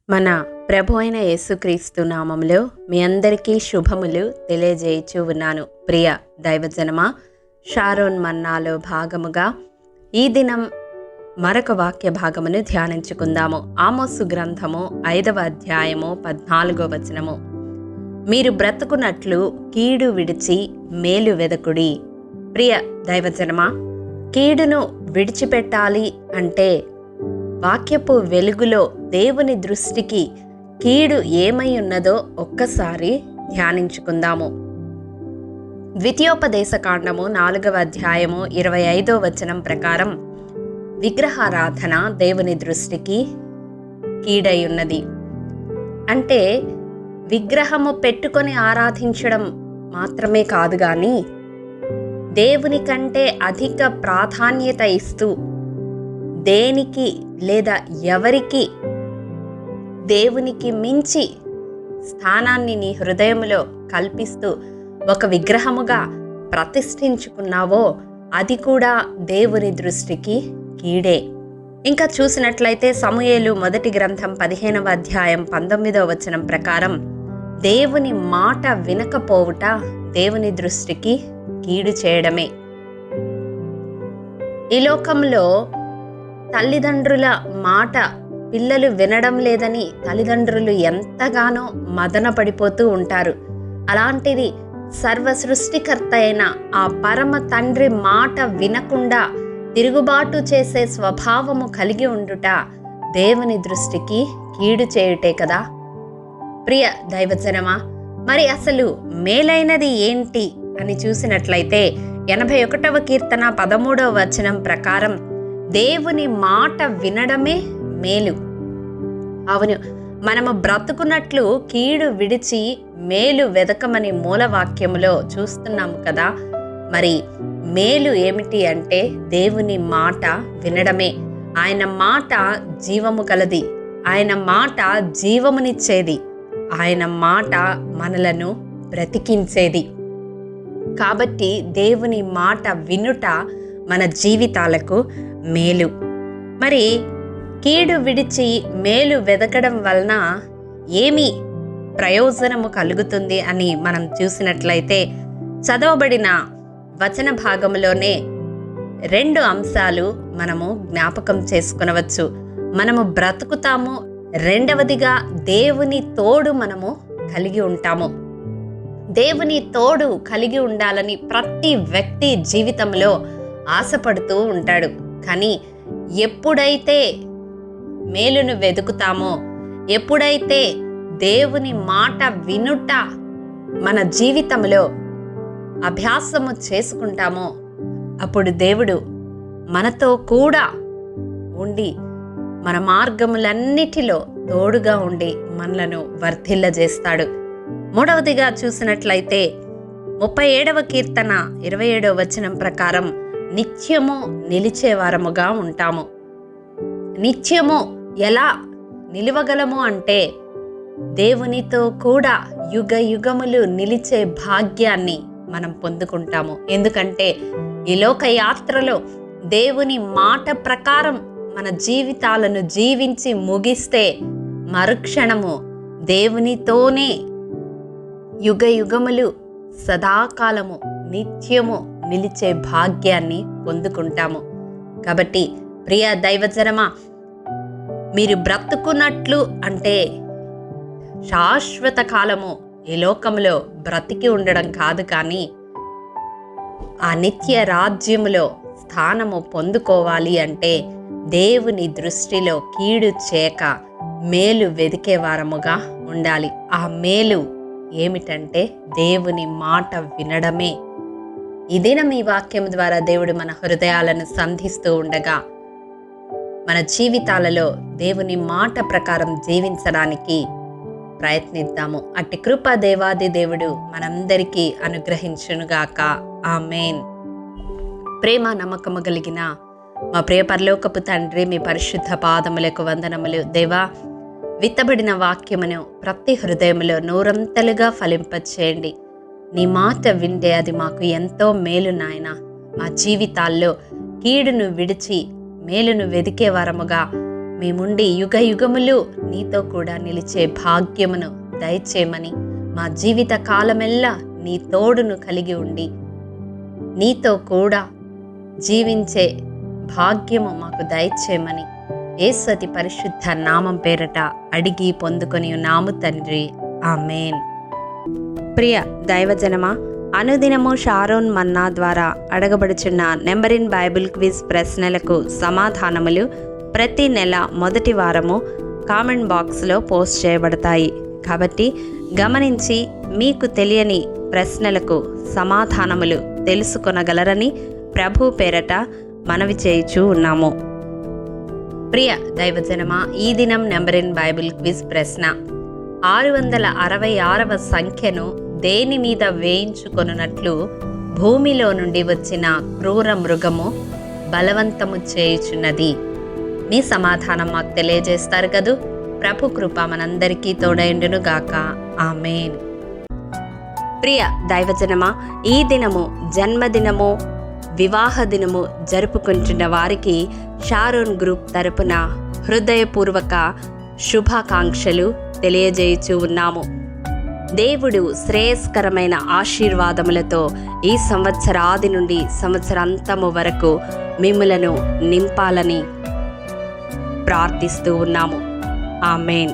మన ప్రభు అయిన యేసుక్రీస్తు నామములో మీ అందరికీ శుభములు తెలియజేయచూ ఉన్నాను. ప్రియ దైవజనమా, షారోన్ మన్నాలో భాగముగా ఈ దినం మరొక వాక్య భాగమును ధ్యానించుకుందాము. ఆమోసు గ్రంథము 5వ అధ్యాయము 14వ వచనము. మీరు బ్రతుకున్నట్లు కీడు విడిచి మేలు వెదకుడి. ప్రియ దైవజనమా, కీడును విడిచిపెట్టాలి అంటే వాక్యపు వెలుగులో దేవుని దృష్టికి కీడు ఏమై ఉన్నదో ఒక్కసారి ధ్యానించుకుందాము. ద్వితీయోపదేశకాండము 4వ అధ్యాయము 25వ వచనం ప్రకారం విగ్రహారాధన దేవుని దృష్టికి కీడై ఉన్నది. అంటే విగ్రహము పెట్టుకొని ఆరాధించడం మాత్రమే కాదు, కానీ దేవుని కంటే అధిక ప్రాధాన్యత ఇస్తూ దేనికి లేదా ఎవరికి దేవునికి మించి స్థానాన్ని నీ హృదయంలో కల్పిస్తూ ఒక విగ్రహముగా ప్రతిష్ఠించుకున్నావో అది కూడా దేవుని దృష్టికి కీడే. ఇంకా చూసినట్లయితే సమూయేలు మొదటి గ్రంథం 15వ అధ్యాయం 19వ వచనం ప్రకారం దేవుని మాట వినకపోవుట దేవుని దృష్టికి కీడు చేయడమే. ఈ లోకంలో తల్లిదండ్రుల మాట పిల్లలు వినడం లేదని తల్లిదండ్రులు ఎంతగానో మదన పడిపోతూ ఉంటారు. అలాంటిది సర్వ సృష్టికర్త అయిన ఆ పరమ తండ్రి మాట వినకుండా తిరుగుబాటు చేసే స్వభావము కలిగి ఉండుట దేవుని దృష్టికి కీడు చేయుటే కదా. ప్రియ దైవజనమా, మరి అసలు మేలైనది ఏంటి అని చూసినట్లయితే 81వ కీర్తన 13వ వచనం ప్రకారం దేవుని మాట వినడమే మేలు. అవును, మనము బ్రతుకున్నట్లు కీడు విడిచి మేలు వెదకమని మూలవాక్యములో చూస్తున్నాము కదా. మరి మేలు ఏమిటి అంటే దేవుని మాట వినడమే. ఆయన మాట జీవము గలది, ఆయన మాట జీవమునిచ్చేది, ఆయన మాట మనలను బ్రతికించేది. కాబట్టి దేవుని మాట వినుట మన జీవితాలకు మేలు. మరి కీడు విడిచి మేలు వెదకడం వలన ఏమి ప్రయోజనము కలుగుతుంది అని మనం చూసినట్లయితే చదవబడిన వచన భాగంలోనే 2 అంశాలు మనము జ్ఞాపకం చేసుకునవచ్చు. మనము బ్రతుకుతాము, రెండవదిగా దేవుని తోడు మనము కలిగి ఉంటాము. దేవుని తోడు కలిగి ఉండాలని ప్రతి వ్యక్తి జీవితంలో ఆశపడుతూ ఉంటాడు. కానీ ఎప్పుడైతే మేలును వెతుకుతామో, ఎప్పుడైతే దేవుని మాట వినుట మన జీవితంలో అభ్యాసము చేసుకుంటామో అప్పుడు దేవుడు మనతో కూడా ఉండి మన మార్గములన్నిటిలో తోడుగా ఉండి మనలను వర్ధిల్లజేస్తాడు. మూడవదిగా చూసినట్లయితే 37వ కీర్తన 27వ వచనం ప్రకారం నిత్యము నిలిచేవారముగా ఉంటాము. నిత్యము ఎలా నిలవగలము అంటే దేవునితో కూడా యుగ యుగములు నిలిచే భాగ్యాన్ని మనం పొందుకుంటాము. ఎందుకంటే ఈ లోక యాత్రలో దేవుని మాట ప్రకారం మన జీవితాలను జీవించి ముగిస్తే మరుక్షణము దేవునితోనే యుగ యుగములు సదాకాలము నిత్యము నిలిచే భాగ్యాన్ని పొందుకుంటాము. కాబట్టి ప్రియ దైవజనమా, మీరు బ్రతుకున్నట్లు అంటే శాశ్వత కాలము ఈ లోకములో బ్రతికి ఉండడం కాదు, కానీ ఆ నిత్య రాజ్యములో స్థానము పొందుకోవాలి అంటే దేవుని దృష్టిలో కీడు చేయక మేలు వెదికే వారముగా ఉండాలి. ఆ మేలు ఏమిటంటే దేవుని మాట వినడమే. ఈ దినం ఈ వాక్యం ద్వారా దేవుడు మన హృదయాలను సంధిస్తూ ఉండగా మన జీవితాలలో దేవుని మాట ప్రకారం జీవించడానికి ప్రయత్నిద్దాము. అట్టి కృప దేవాది దేవుడు మనందరికీ అనుగ్రహించునుగాక. ఆమేన్. ప్రేమ నమ్మకము కలిగిన మా ప్రియ పరలోకపు తండ్రి, మీ పరిశుద్ధ పాదములకు వందనములు. దేవా, విత్తబడిన వాక్యమును ప్రతి హృదయములో నూరంతలుగా ఫలింపచేయండి. నీ మాట వింటే అది మాకు ఎంతో మేలు నాయన. మా జీవితాల్లో కీడును విడిచి మేలును వెదికే వరముగా మేముండి యుగ యుగములు నీతో కూడా నిలిచే భాగ్యమును దయచేయమని, మా జీవిత కాలమెల్లా నీ తోడును కలిగి ఉండి నీతో కూడా జీవించే భాగ్యము మాకు దయచేయమని యేసు అతి పరిశుద్ధ నామం పేరట అడిగి పొందుకొని ఉన్నాము తండ్రి. ఆమేన్. ప్రియ దైవజనమా, అనుదినము షారోన్ మన్నా ద్వారా అడగబడుచున్న నెంబర్ ఇన్ బైబిల్ క్విజ్ ప్రశ్నలకు సమాధానములు ప్రతి నెల మొదటి వారము కామెంట్ బాక్స్లో పోస్ట్ చేయబడతాయి. కాబట్టి గమనించి మీకు తెలియని ప్రశ్నలకు సమాధానములు తెలుసుకొనగలరని ప్రభు పేరట మనవి చేయుచూ ఉన్నాము. ప్రియ దైవజనమా, ఈ దినం నెంబర్ ఇన్ బైబిల్ క్విజ్ ప్రశ్న: 666వ సంఖ్యను దేని మీద వేయించుకొనున్నట్లు భూమిలో నుండి వచ్చిన క్రూర మృగము బలవంతము చేయుచున్నది? మీ సమాధానం మాకు తెలియజేస్తారు కదూ. ప్రభు కృప మనందరికీ తోడైండును గాక. ఆమేన్. ప్రియ దైవజనమా, ఈ దినము జన్మదినము, వివాహ దినము జరుపుకుంటున్న వారికి షారోన్ గ్రూప్ తరపున హృదయపూర్వక శుభాకాంక్షలు తెలియజేయుచూ ఉన్నాము. దేవుడు శ్రేయస్కరమైన ఆశీర్వాదములతో ఈ సంవత్సరాది నుండి సంవత్సరాంతము వరకు మిమ్ములను నింపాలని ప్రార్థిస్తూ ఉన్నాము. ఆమేన్.